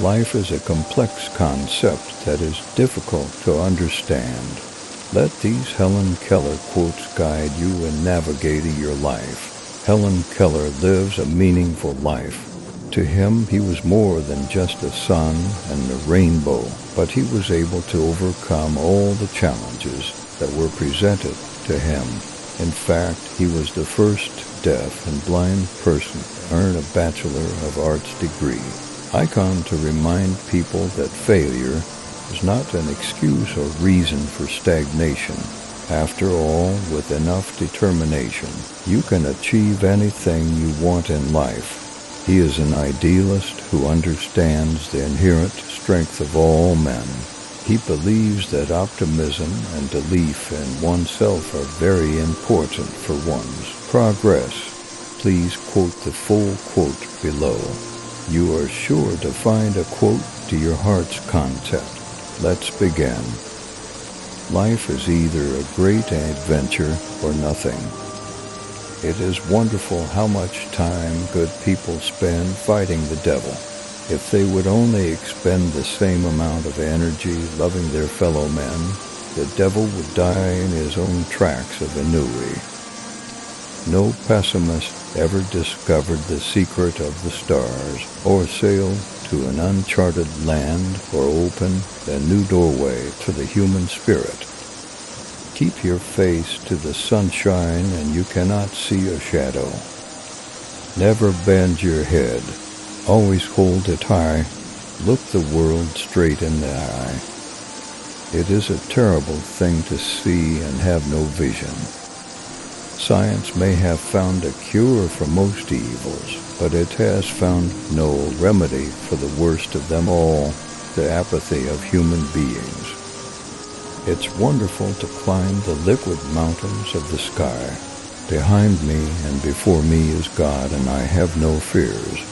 Life is a complex concept that is difficult to understand. Let these Helen Keller quotes guide you in navigating your life. Helen Keller lives a meaningful life. To him, he was more than just a sun and a rainbow, but he was able to overcome all the challenges that were presented to him. In fact, he was the first deaf and blind person to earn a Bachelor of Arts degree. Icon to remind people that failure is not an excuse or reason for stagnation. After all, with enough determination, you can achieve anything you want in life. He is an idealist who understands the inherent strength of all men. He believes that optimism and belief in oneself are very important for one's progress. Please quote the full quote below. You are sure to find a quote to your heart's content. Let's begin. Life is either a great adventure or nothing. It is wonderful how much time good people spend fighting the devil. If they would only expend the same amount of energy loving their fellow men, the devil would die in his own tracks of ennui. No pessimist ever discovered the secret of the stars, or sailed to an uncharted land, or opened a new doorway to the human spirit. Keep your face to the sunshine and you cannot see a shadow. Never bend your head. Always hold it high. Look the world straight in the eye. It is a terrible thing to see and have no vision. Science may have found a cure for most evils, but it has found no remedy for the worst of them all, the apathy of human beings. It's wonderful to climb the liquid mountains of the sky. Behind me and before me is God, and I have no fears.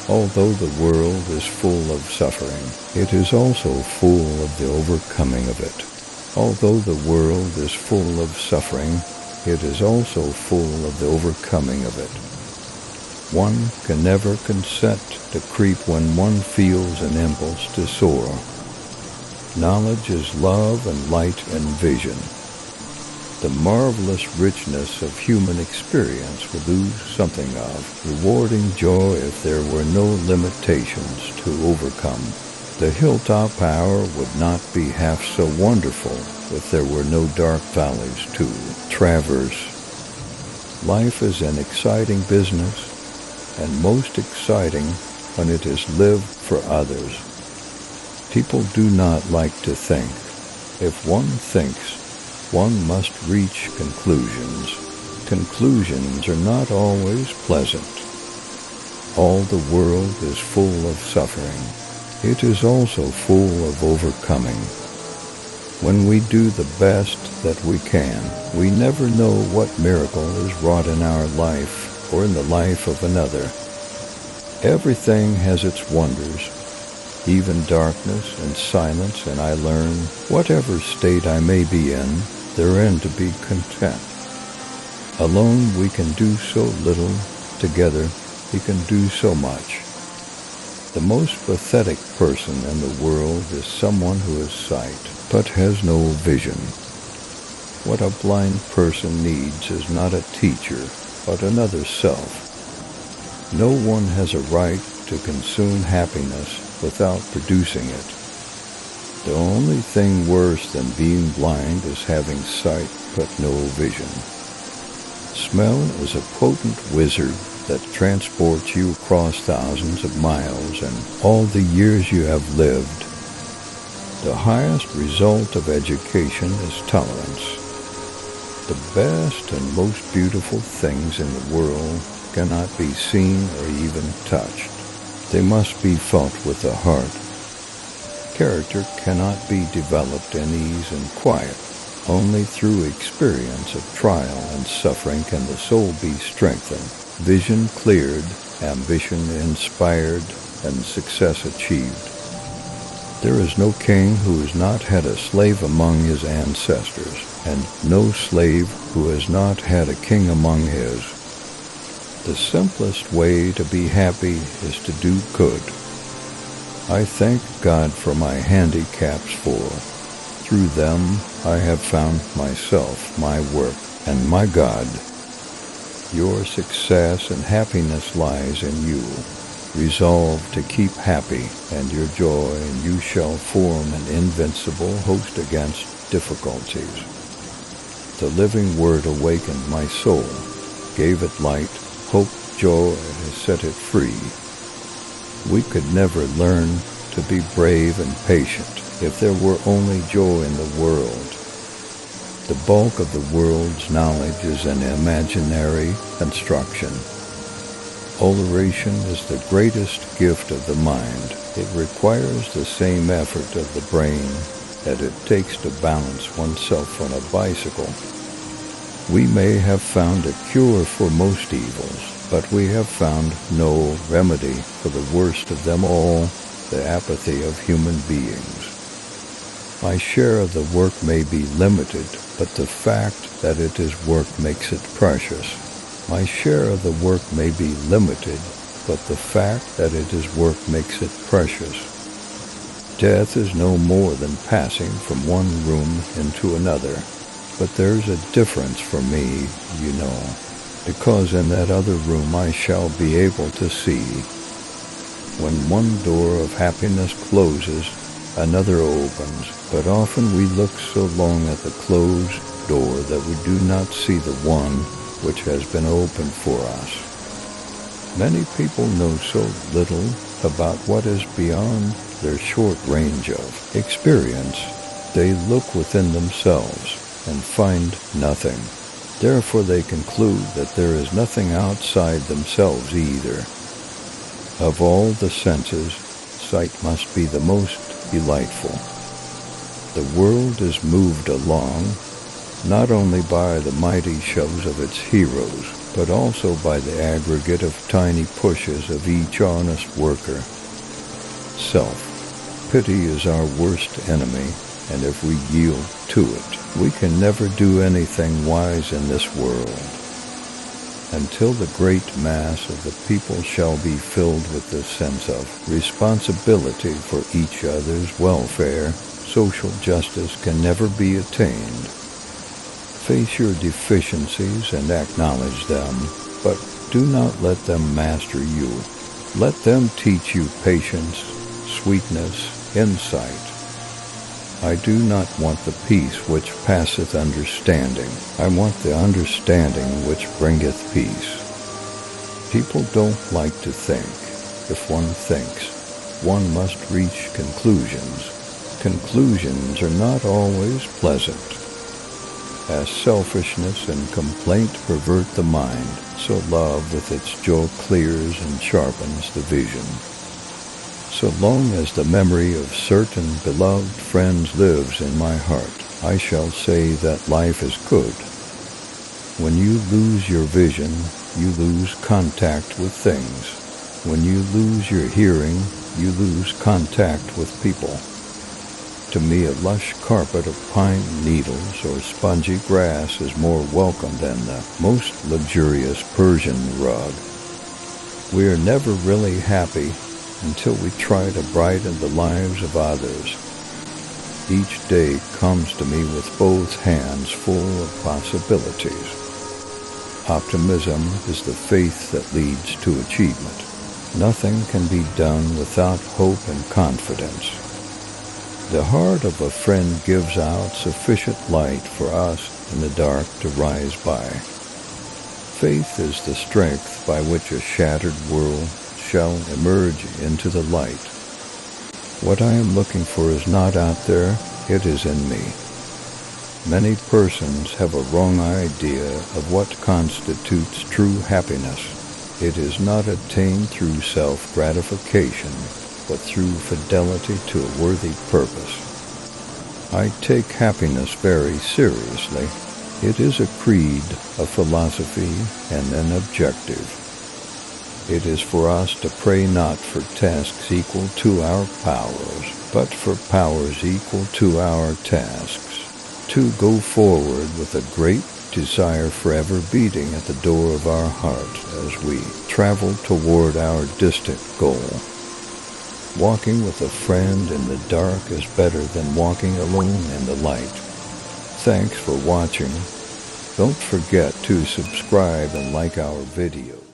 Although the world is full of suffering, it is also full of the overcoming of it. Although the world is full of suffering, it is also full of the overcoming of it. One can never consent to creep when one feels an impulse to soar. Knowledge is love and light and vision. The marvelous richness of human experience would lose something of rewarding joy if there were no limitations to overcome. The hilltop hour would not be half so wonderful if there were no dark valleys to traverse. Life is an exciting business, and most exciting when it is lived for others. People do not like to think. If one thinks, one must reach conclusions. Conclusions are not always pleasant. All the world is full of suffering. It is also full of overcoming. When we do the best that we can, we never know what miracle is wrought in our life or in the life of another. Everything has its wonders, even darkness and silence, and I learn, whatever state I may be in, therein to be content. Alone we can do so little, together we can do so much. The most pathetic person in the world is someone who has sight, but has no vision. What a blind person needs is not a teacher, but another self. No one has a right to consume happiness without producing it. The only thing worse than being blind is having sight but no vision. Smell is a potent wizard that transports you across thousands of miles and all the years you have lived. The highest result of education is tolerance. The best and most beautiful things in the world cannot be seen or even touched. They must be felt with the heart. Character cannot be developed in ease and quiet. Only through experience of trial and suffering can the soul be strengthened, vision cleared, ambition inspired, and success achieved. There is no king who has not had a slave among his ancestors, and no slave who has not had a king among his. The simplest way to be happy is to do good. I thank God for my handicaps, for through them I have found myself, my work, and my God. Your success and happiness lies in you. Resolve to keep happy, and your joy, and you shall form an invincible host against difficulties. The living word awakened my soul, gave it light, hope, joy, and set it free. We could never learn to be brave and patient if there were only joy in the world. The bulk of the world's knowledge is an imaginary construction. Oration is the greatest gift of the mind. It requires the same effort of the brain that it takes to balance oneself on a bicycle. We may have found a cure for most evils, but we have found no remedy for the worst of them all, the apathy of human beings. My share of the work may be limited, but the fact that it is work makes it precious. My share of the work may be limited, but the fact that it is work makes it precious. Death is no more than passing from one room into another, but there's a difference for me, you know, because in that other room I shall be able to see. When one door of happiness closes, another opens, but often we look so long at the closed door that we do not see the one which has been opened for us. Many people know so little about what is beyond their short range of experience. They look within themselves and find nothing. Therefore they conclude that there is nothing outside themselves either. Of all the senses, sight must be the most delightful. The world is moved along not only by the mighty shoves of its heroes, but also by the aggregate of tiny pushes of each honest worker. Self-pity is our worst enemy, and if we yield to it, we can never do anything wise in this world. Until the great mass of the people shall be filled with the sense of responsibility for each other's welfare, social justice can never be attained. Face your deficiencies and acknowledge them, but do not let them master you. Let them teach you patience, sweetness, insight. I do not want the peace which passeth understanding. I want the understanding which bringeth peace. People don't like to think. If one thinks, one must reach conclusions. Conclusions are not always pleasant. As selfishness and complaint pervert the mind, so love with its joy clears and sharpens the vision. So long as the memory of certain beloved friends lives in my heart, I shall say that life is good. When you lose your vision, you lose contact with things. When you lose your hearing, you lose contact with people. To me, a lush carpet of pine needles or spongy grass is more welcome than the most luxurious Persian rug. We are never really happy until we try to brighten the lives of others. Each day comes to me with both hands full of possibilities. Optimism is the faith that leads to achievement. Nothing can be done without hope and confidence. The heart of a friend gives out sufficient light for us in the dark to rise by. Faith is the strength by which a shattered world shall emerge into the light. What I am looking for is not out there, it is in me. Many persons have a wrong idea of what constitutes true happiness. It is not attained through self-gratification, but through fidelity to a worthy purpose. I take happiness very seriously. It is a creed, a philosophy, and an objective. It is for us to pray not for tasks equal to our powers, but for powers equal to our tasks. To go forward with a great desire forever beating at the door of our heart as we travel toward our distant goal. Walking with a friend in the dark is better than walking alone in the light. Thanks for watching. Don't forget to subscribe and like our videos.